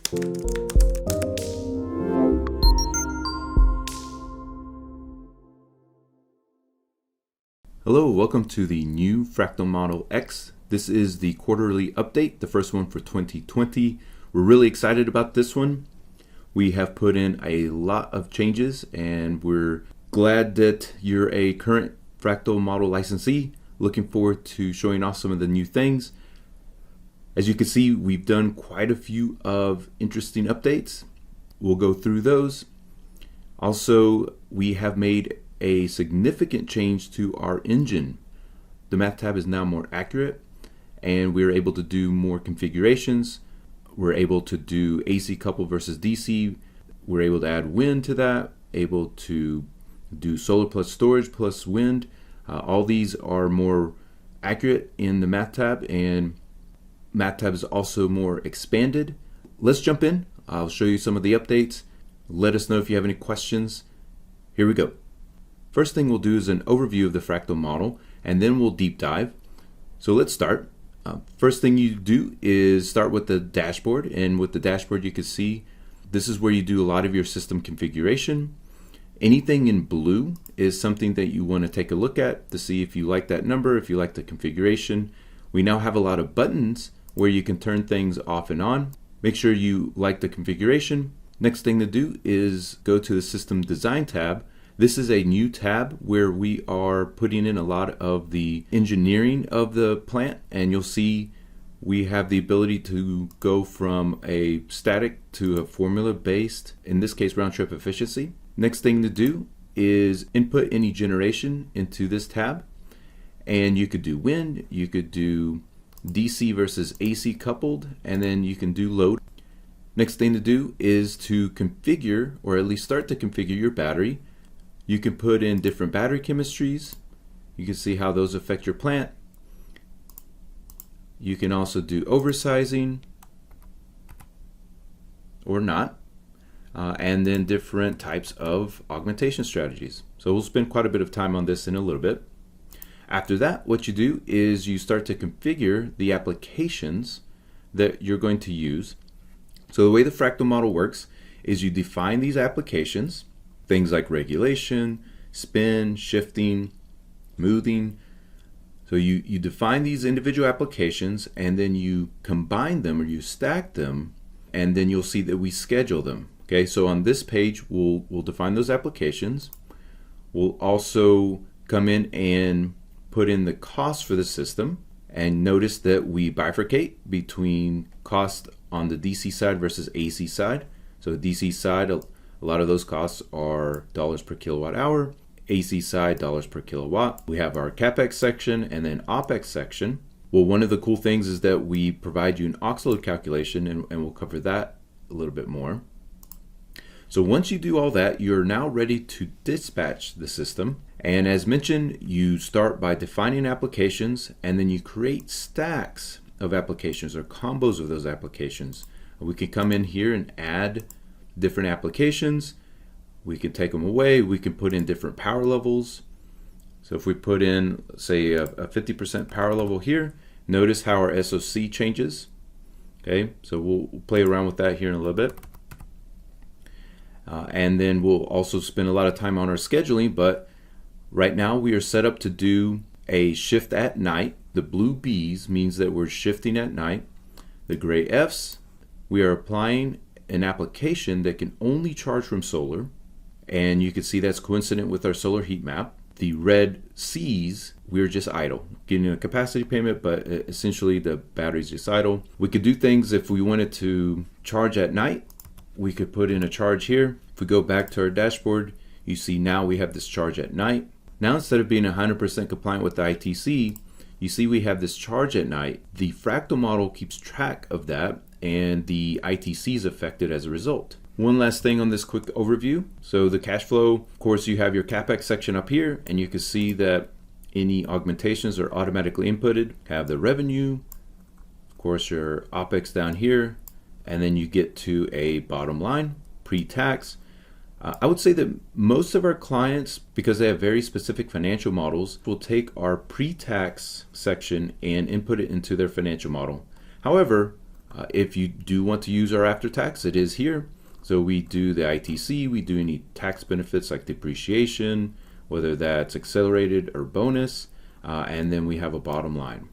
Hello, welcome to the new Fractal Model X. This is the quarterly update, the first one for 2020. We're really excited about this one. We have put in a lot of changes and we're glad that you're a current Fractal Model licensee. Looking forward to showing off some of the new things. As you can see, we've done quite a few of interesting updates. We'll go through those. Also, we have made a significant change to our engine. The math tab is now more accurate and we're able to do more configurations. We're able to do AC coupled versus DC. We're able to add wind to that, able to do solar plus storage plus wind. All these are more accurate in the math tab, and math tab is also more expanded. Let's jump in. I'll show you some of the updates. Let us know if you have any questions. Here we go. First thing we'll do is an overview of the Fractal model, and then we'll deep dive. So let's start. First thing you do is start with the dashboard, and with the dashboard you can see this is where you do a lot of your system configuration. Anything in blue is something that you want to take a look at to see if you like that number, if you like the configuration. We now have a lot of buttons where you can turn things off and on. Make sure you like the configuration. Next thing to do is go to the System Design tab. This is a new tab where we are putting in a lot of the engineering of the plant, and you'll see we have the ability to go from a static to a formula based, in this case round trip efficiency. Next thing to do is input any generation into this tab, and you could do wind, you could do DC versus AC coupled, and then you can do load. Next thing to do is to configure, or at least start to configure your battery. You can put in different battery chemistries. You can see how those affect your plant. You can also do oversizing or not, and then different types of augmentation strategies. So we'll spend quite a bit of time on this in a little bit. After that, what you do is you start to configure the applications that you're going to use. So the way the Fractal model works is you define these applications, things like regulation, spin, shifting, smoothing. So you define these individual applications and then you combine them or you stack them, and then you'll see that we schedule them. Okay, so on this page we'll define those applications. We'll also come in and put in the cost for the system, and notice that we bifurcate between cost on the DC side versus AC side. So the DC side, a lot of those costs are dollars per kilowatt hour. AC side, dollars per kilowatt. We have our CapEx section and then OpEx section. Well, one of the cool things is that we provide you an aux load calculation, and we'll cover that a little bit more. So once you do all that, you're now ready to dispatch the system. And as mentioned, you start by defining applications, and then you create stacks of applications or combos of those applications. We can come in here and add different applications. We can take them away. We can put in different power levels. So if we put in, say, a 50% power level here, notice how our SOC changes. Okay, so we'll play around with that here in a little bit. And then we'll also spend a lot of time on our scheduling, but right now we are set up to do a shift at night. The blue B's means that we're shifting at night. The gray F's, we are applying an application that can only charge from solar, and you can see that's coincident with our solar heat map. The red C's, we're just idle, getting a capacity payment, but essentially the battery's just idle. We could do things if we wanted to charge at night. We could put in a charge here. If we go back to our dashboard, you see now we have this charge at night. Now instead of being 100% compliant with the ITC, you see we have this charge at night. The Fractal model keeps track of that, and the ITC is affected as a result. One last thing on this quick overview. So the cash flow, of course, you have your CapEx section up here, and you can see that any augmentations are automatically inputted. Have the revenue, of course, your OpEx down here, and then you get to a bottom line, pre-tax. I would say that most of our clients, because they have very specific financial models, will take our pre-tax section and input it into their financial model. However, If you do want to use our after tax, it is here. So we do the ITC, we do any tax benefits like depreciation, whether that's accelerated or bonus, and then we have a bottom line.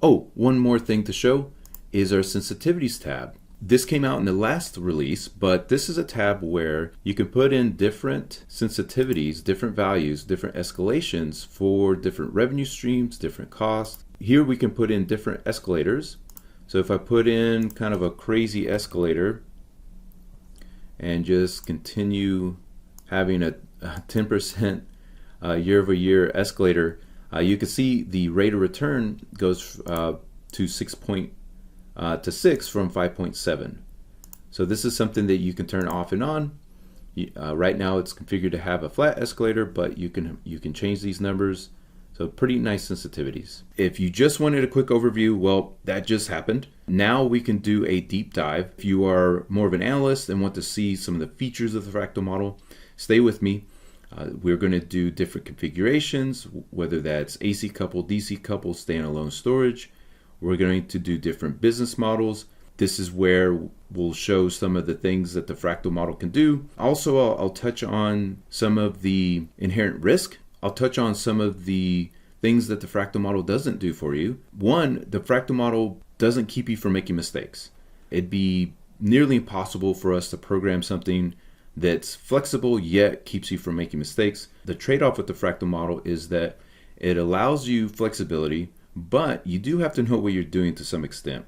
Oh, one more thing to show is our sensitivities tab. This came out in the last release, but this is a tab where you can put in different sensitivities, different values, different escalations for different revenue streams, different costs. Here we can put in different escalators. So if I put in kind of a crazy escalator and just continue having a 10% year-over-year escalator, you can see the rate of return goes to 6 from 5.7. So this is something that you can turn off and on. Right now it's configured to have a flat escalator, but you can change these numbers. So pretty nice sensitivities. If you just wanted a quick overview, well, that just happened. Now we can do a deep dive. If you are more of an analyst and want to see some of the features of the Fractal model, stay with me. We're going to do different configurations, whether that's AC coupled, DC coupled, standalone storage. We're going to do different business models. This is where we'll show some of the things that the Fractal model can do. Also, I'll touch on some of the inherent risk. I'll touch on some of the things that the Fractal model doesn't do for you. One, the Fractal model doesn't keep you from making mistakes. It'd be nearly impossible for us to program something that's flexible yet keeps you from making mistakes. The trade-off with the Fractal model is that it allows you flexibility, but you do have to know what you're doing to some extent.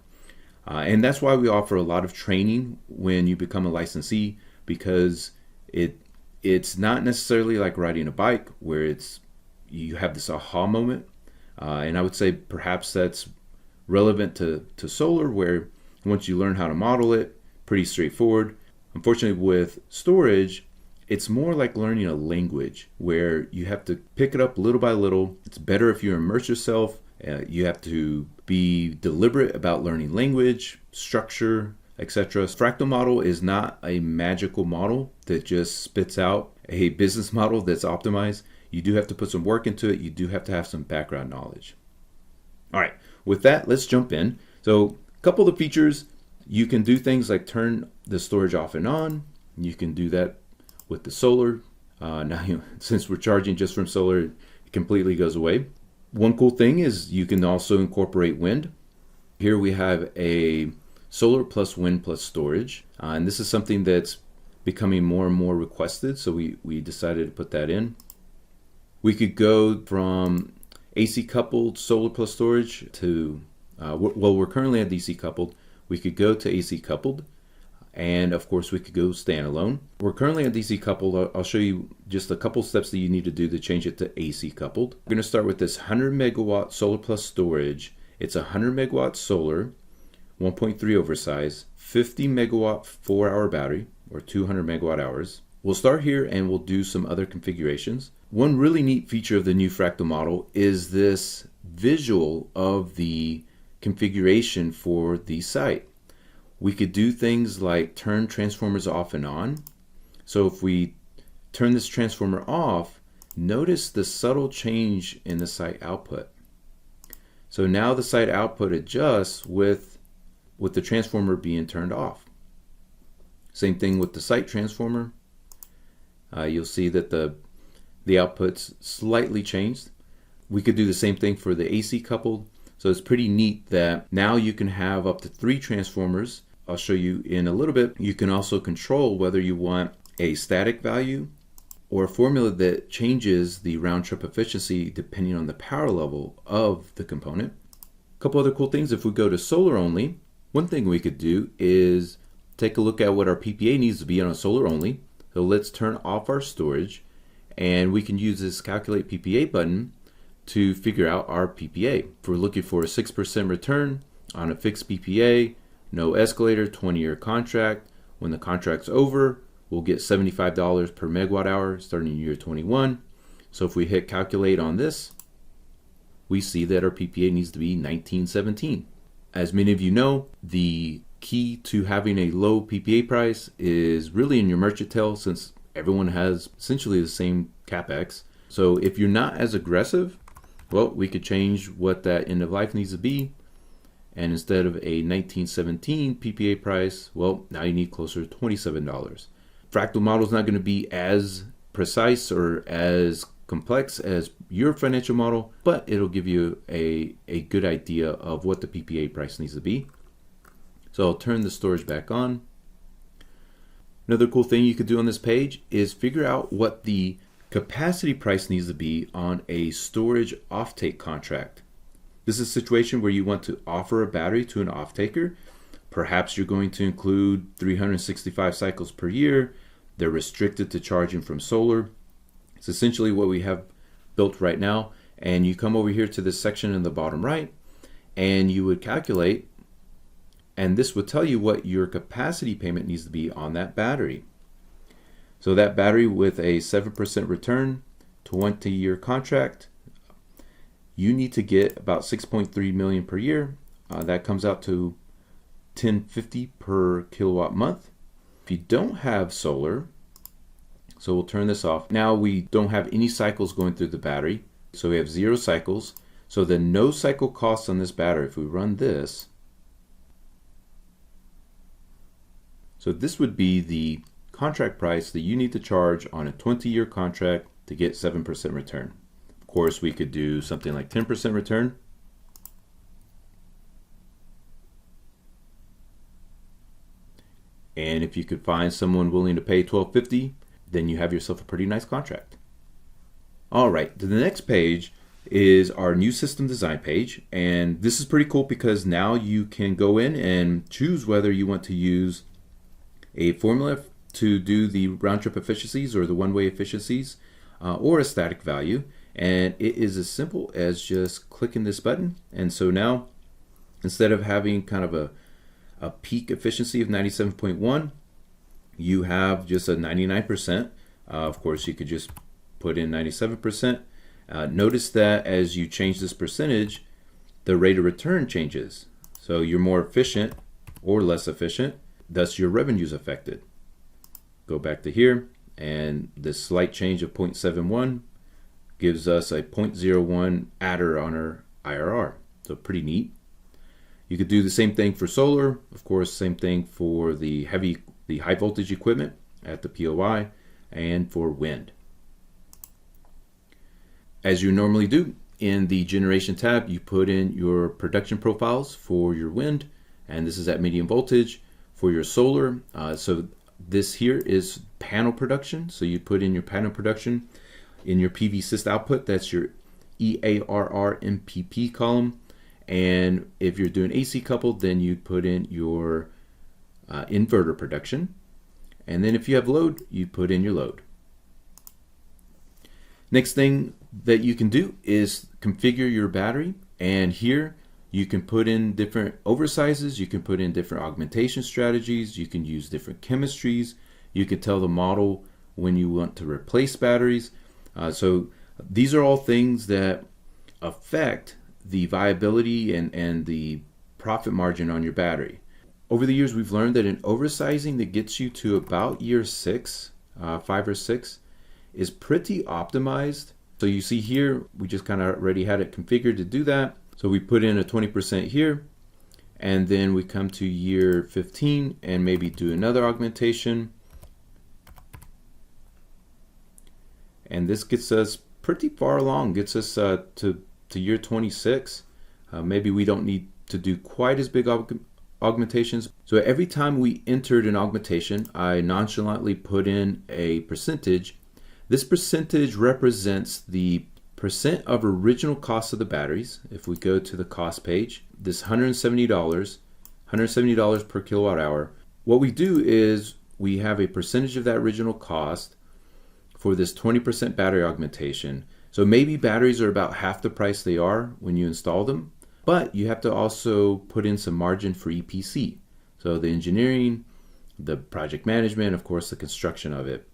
And that's why we offer a lot of training when you become a licensee, because it's not necessarily like riding a bike where you have this aha moment. And I would say perhaps that's relevant to solar, where once you learn how to model it, pretty straightforward. Unfortunately, with storage, it's more like learning a language where you have to pick it up little by little. It's better if you immerse yourself. You have to be deliberate about learning language, structure, etc. Fractal model is not a magical model that just spits out a business model that's optimized. You do have to put some work into it. You do have to have some background knowledge. All right, with that, let's jump in. So a couple of the features, you can do things like turn the storage off and on. You can do that with the solar. Now, since we're charging just from solar, it completely goes away. One cool thing is you can also incorporate wind. Here we have a solar plus wind plus storage. And this is something that's becoming more and more requested. So we decided to put that in. We could go from AC coupled solar plus storage to, well, we're currently at DC coupled. We could go to AC coupled. And of course we could go standalone. We're currently at DC coupled. I'll show you just a couple steps that you need to do to change it to AC coupled. We're going to start with this 100 megawatt solar plus storage. It's a 100 megawatt solar, 1.3 oversize, 50 megawatt 4-hour battery, or 200 megawatt hours. We'll start here and we'll do some other configurations. One really neat feature of the new Fractal model is this visual of the configuration for the site. We could do things like turn transformers off and on. So if we turn this transformer off, notice the subtle change in the site output. So now the site output adjusts with the transformer being turned off. Same thing with the site transformer. You'll see that the output's slightly changed. We could do the same thing for the AC coupled. So it's pretty neat that now you can have up to 3 transformers. I'll show you in a little bit. You can also control whether you want a static value or a formula that changes the round trip efficiency depending on the power level of the component. A couple other cool things. If we go to solar only, one thing we could do is take a look at what our PPA needs to be on a solar only. So let's turn off our storage, and we can use this calculate PPA button to figure out our PPA. If we're looking for a 6% return on a fixed PPA, no escalator, 20-year contract. When the contract's over, we'll get $75 per megawatt hour starting in year 21. So if we hit calculate on this, we see that our PPA needs to be 1917. As many of you know, the key to having a low PPA price is really in your merchant tail, since everyone has essentially the same CapEx. So if you're not as aggressive, well, we could change what that end of life needs to be. And instead of a 1917 PPA price, well, now you need closer to $27. Fractal model is not going to be as precise or as complex as your financial model, but it'll give you a good idea of what the PPA price needs to be. So I'll turn the storage back on. Another cool thing you could do on this page is figure out what the capacity price needs to be on a storage offtake contract. This is a situation where you want to offer a battery to an off-taker. Perhaps you're going to include 365 cycles per year. They're restricted to charging from solar. It's essentially what we have built right now. And you come over here to this section in the bottom right, and you would calculate, and this would tell you what your capacity payment needs to be on that battery. So that battery with a 7% return, 20-year contract, you need to get about 6.3 million per year. That comes out to $10.50 per kilowatt month. If you don't have solar, so we'll turn this off. Now we don't have any cycles going through the battery. So we have 0 cycles. So the no cycle cost on this battery, if we run this, so this would be the contract price that you need to charge on a 20-year contract to get 7% return. Of course, we could do something like 10% return. And if you could find someone willing to pay $12.50, then you have yourself a pretty nice contract. All right, the next page is our new system design page. And this is pretty cool because now you can go in and choose whether you want to use a formula to do the round trip efficiencies or the one-way efficiencies or a static value. And it is as simple as just clicking this button. And so now, instead of having kind of a peak efficiency of 97.1, you have just a 99%. Of course, you could just put in 97%. Notice that as you change this percentage, the rate of return changes. So you're more efficient or less efficient, thus your revenue is affected. Go back to here, and this slight change of 0.71 gives us a 0.01 adder on our IRR. So pretty neat. You could do the same thing for solar, of course, same thing for the high voltage equipment at the POI, and for wind. As you normally do, in the generation tab, you put in your production profiles for your wind, and this is at medium voltage. For your solar, so this here is panel production. So you put in your panel production. In your PV+S output, that's your EARR MPP column. And if you're doing AC coupled, then you'd put in your inverter production. And then if you have load, you put in your load. Next thing that you can do is configure your battery. And here you can put in different oversizes. You can put in different augmentation strategies. You can use different chemistries. You can tell the model when you want to replace batteries. So these are all things that affect the viability and the profit margin on your battery. Over the years, we've learned that an oversizing that gets you to about year 5 or 6, is pretty optimized. So you see here, we just kind of already had it configured to do that. So we put in a 20% here, and then we come to year 15 and maybe do another augmentation. And this gets us pretty far along, gets us to year 26. Maybe we don't need to do quite as big augmentations. So every time we entered an augmentation, I nonchalantly put in a percentage. This percentage represents the percent of original cost of the batteries. If we go to the cost page, this $170 per kilowatt hour, what we do is we have a percentage of that original cost for this 20% battery augmentation. So maybe batteries are about half the price they are when you install them, but you have to also put in some margin for EPC. So the engineering, the project management, of course, the construction of it.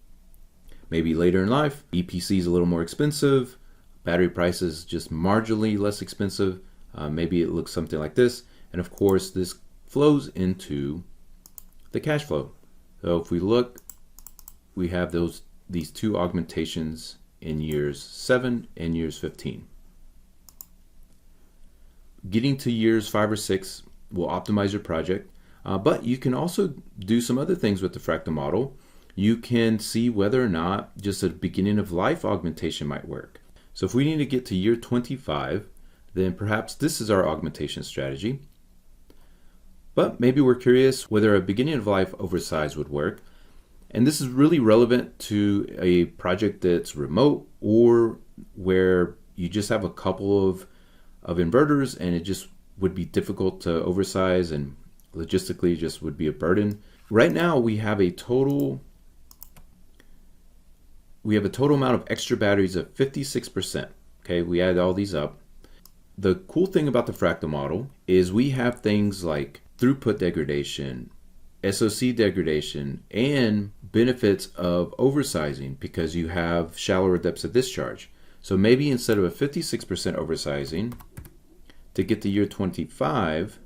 Maybe later in life, EPC is a little more expensive, battery prices just marginally less expensive. Maybe it looks something like this. And of course, this flows into the cash flow. So if we look, we have these two augmentations in years 7 and years 15. getting to years 5 or 6 will optimize your project, but you can also do some other things with the fractal model. You can see whether or not just a beginning of life augmentation might work. So if we need to get to year 25, then perhaps this is our augmentation strategy. But maybe we're curious whether a beginning of life oversize would work. And this is really relevant to a project that's remote or where you just have a couple of inverters and it just would be difficult to oversize and logistically just would be a burden. Right now we have a total amount of extra batteries of 56%. Okay, we add all these up. The cool thing about the fractal model is we have things like throughput degradation, SOC degradation, and benefits of oversizing because you have shallower depths of discharge. So maybe instead of a 56% oversizing, to get to year 25,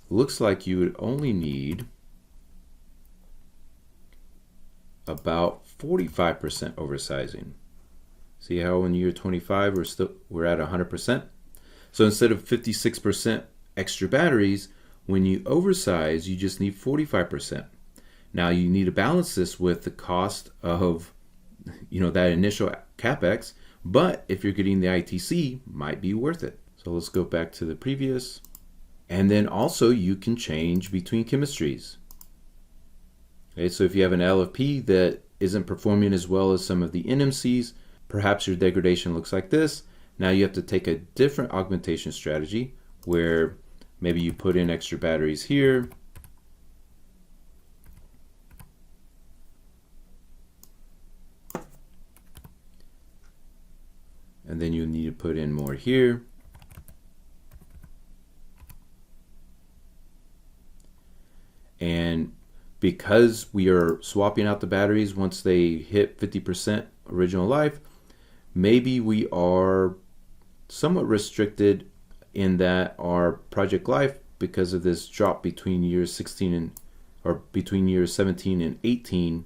looks like you would only need about 45% oversizing. See how in year 25 we're at 100%? So instead of 56% extra batteries, when you oversize, you just need 45%. Now you need to balance this with the cost of, that initial capex, but if you're getting the ITC, might be worth it. So let's go back to the previous. And then also you can change between chemistries. Okay, so if you have an LFP that isn't performing as well as some of the NMCs, perhaps your degradation looks like this. Now you have to take a different augmentation strategy where maybe you put in extra batteries here. And then you need to put in more here. And because we are swapping out the batteries once they hit 50% original life, maybe we are somewhat restricted in that our project life, because of this drop between years 17 and 18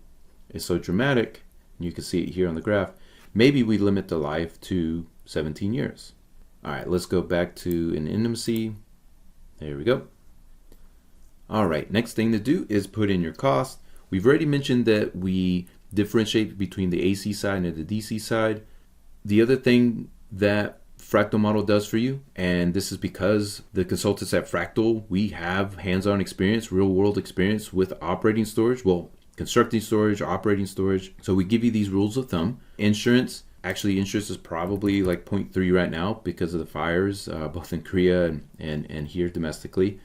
is so dramatic, and you can see it here on the graph, maybe we limit the life to 17 years. All right, let's go back to an NMC. There we go. All right, next thing to do is put in your cost. We've already mentioned that we differentiate between the AC side and the DC side. The other thing that Fractal model does for you, and this is because the consultants at Fractal, we have hands-on experience, real-world experience with operating storage, well, constructing storage, operating storage. So we give you these rules of thumb. Insurance is probably like 0.3 right now because of the fires, both in Korea and here domestically.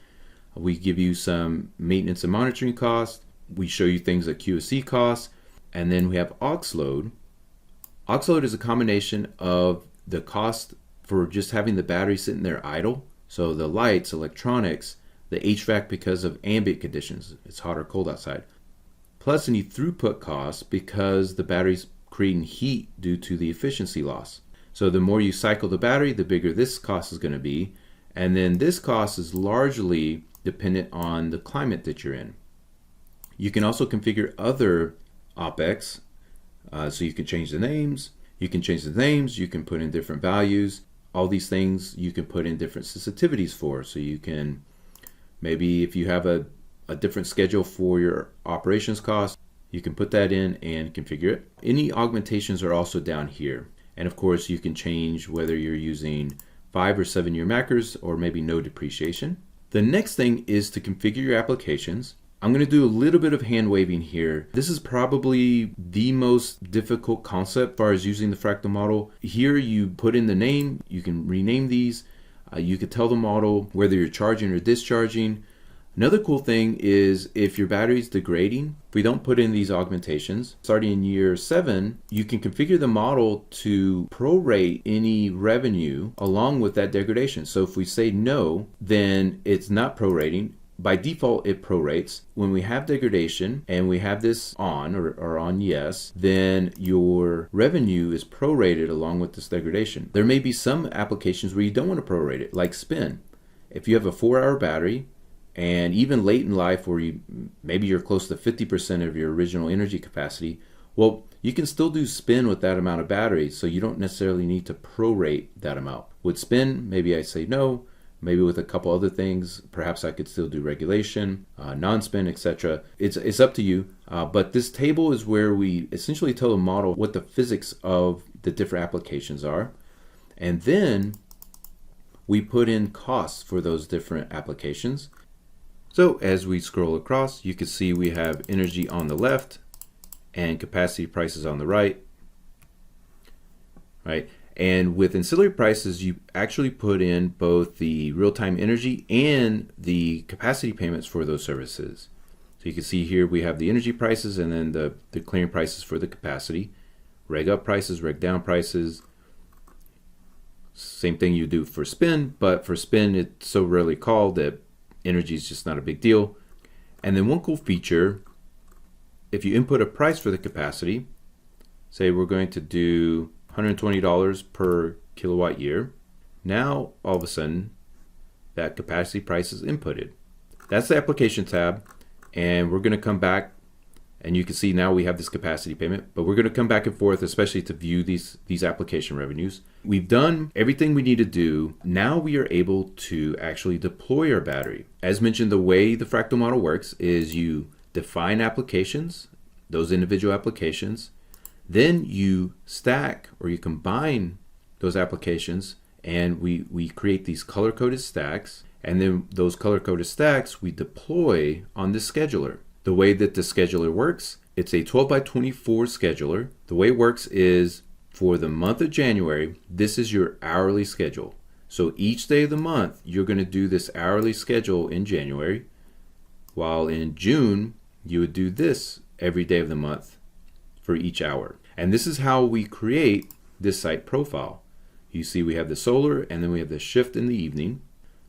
We give you some maintenance and monitoring costs. We show you things like QSC costs. And then we have aux load. Aux load is a combination of the cost for just having the battery sitting there idle. So the lights, electronics, the HVAC because of ambient conditions. It's hot or cold outside. Plus any throughput costs because the battery's creating heat due to the efficiency loss. So the more you cycle the battery, the bigger this cost is going to be. And then this cost is largely dependent on the climate that you're in. You can also configure other OpEx, so you can change the names. You can put in different values. All these things you can put in different sensitivities for. So you can, maybe if you have a different schedule for your operations cost, you can put that in and configure it. Any augmentations are also down here. And of course you can change whether you're using 5 or 7 year macros or maybe no depreciation. The next thing is to configure your applications. I'm going to do a little bit of hand waving here. This is probably the most difficult concept as far as using the fractal model. Here you put in the name, you can rename these, you could tell the model whether you're charging or discharging. Another cool thing is if your battery is degrading, if we don't put in these augmentations, starting in year 7, you can configure the model to prorate any revenue along with that degradation. So if we say no, then it's not prorating. By default, it prorates. When we have degradation and we have this on or on yes, then your revenue is prorated along with this degradation. There may be some applications where you don't want to prorate it, like spin. If you have a 4-hour battery, and even late in life where maybe you're close to 50% of your original energy capacity, well, you can still do spin with that amount of battery, so you don't necessarily need to prorate that amount. With spin, maybe I say no, maybe with a couple other things. Perhaps I could still do regulation, non-spin, etc. It's up to you. But this table is where we essentially tell the model what the physics of the different applications are. And then we put in costs for those different applications. So as we scroll across, you can see we have energy on the left and capacity prices on the right. Right? And with ancillary prices, you actually put in both the real-time energy and the capacity payments for those services. So you can see here we have the energy prices and then the clearing prices for the capacity, reg up prices, reg down prices. Same thing you do for spin, but for spin it's so rarely called that energy is just not a big deal. And then one cool feature, if you input a price for the capacity, say we're going to do $120 per kilowatt year. Now, all of a sudden, that capacity price is inputted. That's the application tab, and we're going to come back, and you can see now we have this capacity payment, but we're going to come back and forth, especially to view these application revenues. We've done everything we need to do. Now we are able to actually deploy our battery. As mentioned, the way the Fractal model works is you define applications, those individual applications, then you stack or you combine those applications, and we create these color-coded stacks, and then those color-coded stacks we deploy on this scheduler. The way that the scheduler works, it's a 12 by 24 scheduler. The way it works is for the month of January, this is your hourly schedule. So each day of the month, you're going to do this hourly schedule in January, while in June, you would do this every day of the month for each hour. And this is how we create this site profile. You see we have the solar, and then we have the shift in the evening.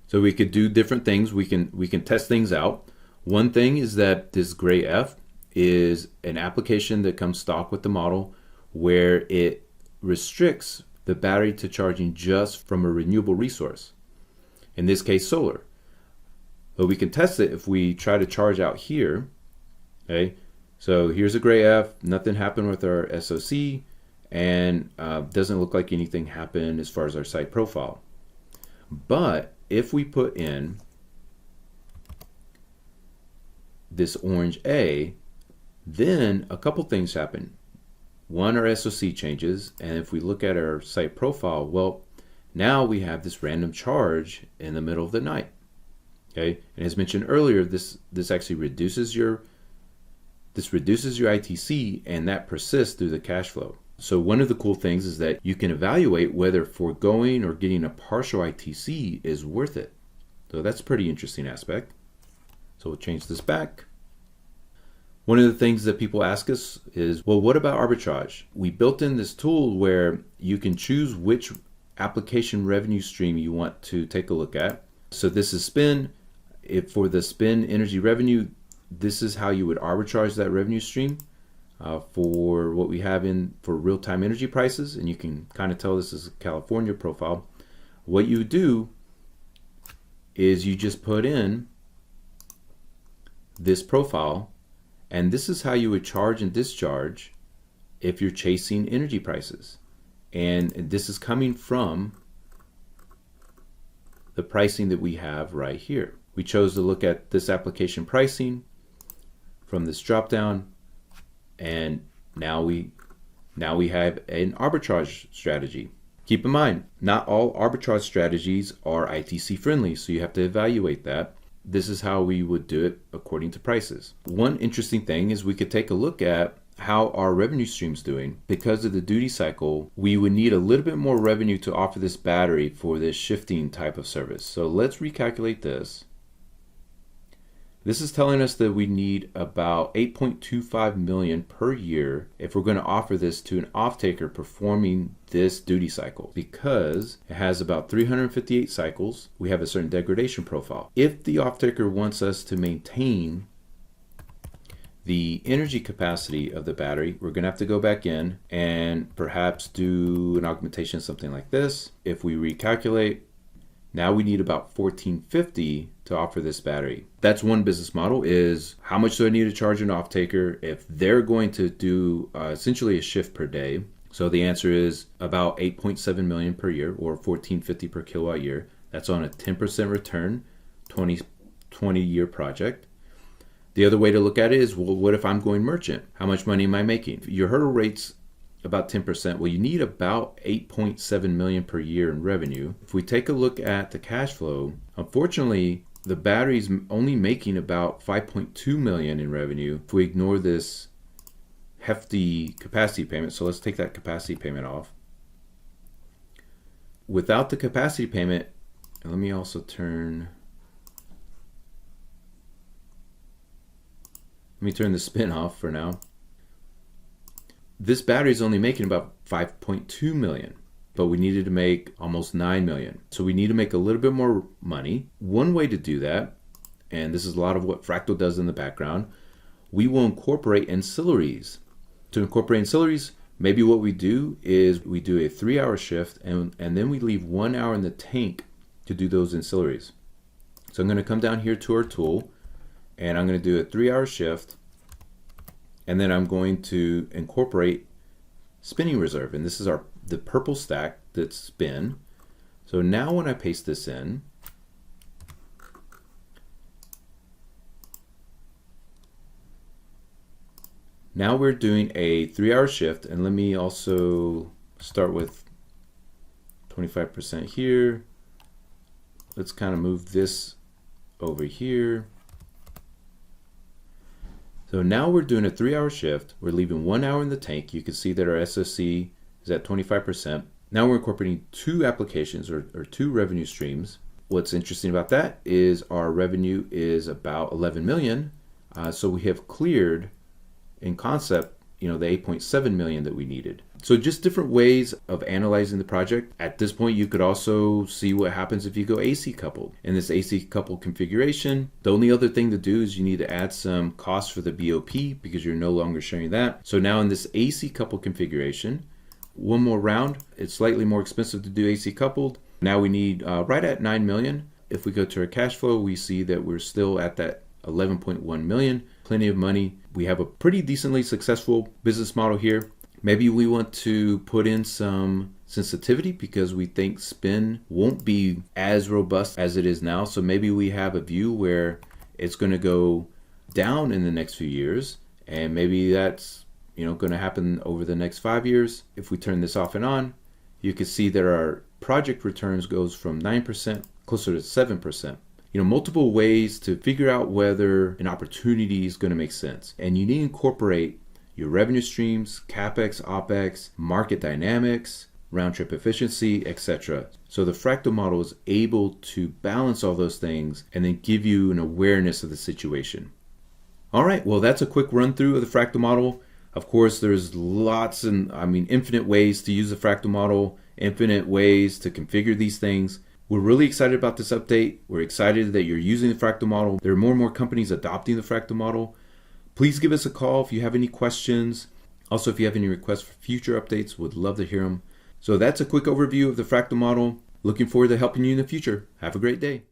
So we could do different things. We can test things out. One thing is that this gray F is an application that comes stock with the model where it restricts the battery to charging just from a renewable resource. In this case, solar. But we can test it if we try to charge out here. Okay. So here's a gray F, nothing happened with our SOC, and doesn't look like anything happened as far as our site profile. But if we put in this orange A, then a couple things happen. One, our SOC changes, and if we look at our site profile, well, now we have this random charge in the middle of the night. Okay, and as mentioned earlier, this actually reduces your ITC, and that persists through the cash flow. So one of the cool things is that you can evaluate whether foregoing or getting a partial ITC is worth it. So that's a pretty interesting aspect. So we'll change this back. One of the things that people ask us is, well, what about arbitrage? We built in this tool where you can choose which application revenue stream you want to take a look at. So this is spin. If for the spin energy revenue, this is how you would arbitrage that revenue stream for what we have in for real-time energy prices. And you can kind of tell this is a California profile. What you do is you just put in this profile, and this is how you would charge and discharge if you're chasing energy prices. And this is coming from the pricing that we have right here. We chose to look at this application pricing from this drop down, and now we have an arbitrage strategy. Keep in mind, not all arbitrage strategies are ITC friendly, so you have to evaluate that. This is how we would do it according to prices. One interesting thing is we could take a look at how our revenue stream's doing. Because of the duty cycle, we would need a little bit more revenue to offer this battery for this shifting type of service. So let's recalculate this. This is telling us that we need about 8.25 million per year if we're going to offer this to an off-taker performing this duty cycle. Because it has about 358 cycles, we have a certain degradation profile. If the off-taker wants us to maintain the energy capacity of the battery, we're going to have to go back in and perhaps do an augmentation, something like this. If we recalculate, now we need about 1450 to offer this battery. That's one business model, is how much do I need to charge an off-taker if they're going to do essentially a shift per day. So the answer is about 8.7 million per year, or 1450 per kilowatt year. That's on a 10% return, 20-year project. The other way to look at it is, well, what if I'm going merchant? How much money am I making? Your hurdle rate's about 10%. Well, you need about 8.7 million per year in revenue. If we take a look at the cash flow, unfortunately, the battery's only making about 5.2 million in revenue if we ignore this hefty capacity payment. So let's take that capacity payment off. Without the capacity payment, and let me also turn the spin off for now. This battery is only making about 5.2 million, but we needed to make almost 9 million. So we need to make a little bit more money. One way to do that, and this is a lot of what Fractal does in the background, we will incorporate ancillaries. To incorporate ancillaries, maybe what we do is we do a 3-hour shift and then we leave 1 hour in the tank to do those ancillaries. So I'm going to come down here to our tool and I'm going to do a 3-hour shift, and then I'm going to incorporate spinning reserve, and this is the purple stack that's spin. So now when I paste this in, now we're doing a 3-hour shift, and let me also start with 25% here. Let's kind of move this over here. So now we're doing a 3-hour shift. We're leaving 1 hour in the tank. You can see that our SOC is at 25%. Now we're incorporating 2 applications or 2 revenue streams. What's interesting about that is our revenue is about 11 million. So we have cleared in concept, the 8.7 million that we needed. So just different ways of analyzing the project. At this point, you could also see what happens if you go AC coupled. In this AC coupled configuration, the only other thing to do is you need to add some cost for the BOP because you're no longer sharing that. So now in this AC coupled configuration, one more round, it's slightly more expensive to do AC coupled. Now we need right at 9 million. If we go to our cash flow, we see that we're still at that 11.1 million, plenty of money. We have a pretty decently successful business model here. Maybe we want to put in some sensitivity because we think spin won't be as robust as it is now. So maybe we have a view where it's going to go down in the next few years, and maybe that's going to happen over the next 5 years. If we turn this off and on, you can see that our project returns goes from 9% closer to 7%. Multiple ways to figure out whether an opportunity is going to make sense. And you need to incorporate your revenue streams, CapEx, OpEx, market dynamics, round trip efficiency, etc. So the Fractal model is able to balance all those things and then give you an awareness of the situation. All right, well, that's a quick run through of the Fractal model. Of course, there's lots and infinite ways to use the Fractal model, infinite ways to configure these things. We're really excited about this update. We're excited that you're using the Fractal model. There are more and more companies adopting the Fractal model. Please give us a call if you have any questions. Also, if you have any requests for future updates, we'd love to hear them. So that's a quick overview of the Fractal model. Looking forward to helping you in the future. Have a great day.